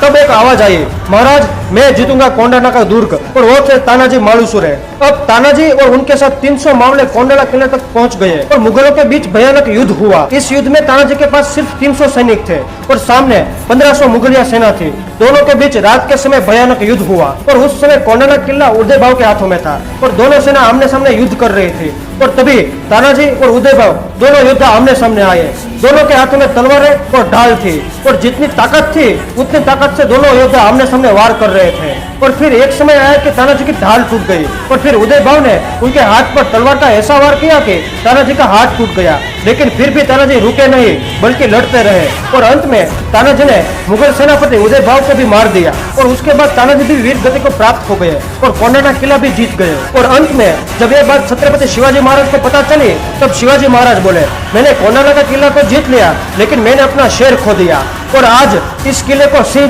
तब एक आवाज आई, महाराज मैं जीतूंगा कोंडाना का दुर्ग। और वो थे तानाजी मालुसरे। अब तानाजी और उनके साथ 300 मामले कोंडाना किले तक पहुंच गए और मुगलों के बीच भयानक युद्ध हुआ। इस युद्ध में तानाजी के पास सिर्फ 300 सैनिक थे और सामने 1500 मुगलिया सेना थी। दोनों के बीच रात के समय भयानक युद्ध हुआ और उस समय कोंडाना किला उदयभाव के हाथों में था और दोनों सेना आमने सामने युद्ध कर रही थी। और तभी तानाजी और उदयभाव दोनों योद्धा आमने सामने आए। दोनों के हाथों में तलवारें और ढाल थी और जितनी ताकत थी उतनी ताकत से दोनों योद्धा आमने सामने वार कर रहे थे। और फिर एक समय आया कि तानाजी की ढाल टूट गई और फिर उदयभाव ने उनके हाथ पर तलवार का ऐसा वार किया कि तानाजी का हाथ टूट गया। लेकिन फिर भी तानाजी रुके नहीं बल्कि लड़ते रहे और अंत में तानाजी ने मुगल सेनापति उदयभाव को भी मार दिया और उसके बाद तानाजी भी वीर गति को प्राप्त हो गए और कोंडाना किला भी जीत गए। और अंत में जब यह बात छत्रपति शिवाजी महाराज को पता चली तब शिवाजी महाराज बोले, मैंने कोंडाना का किला तो जीत लिया लेकिन मैंने अपना शेर खो दिया और आज इस किले को सिंह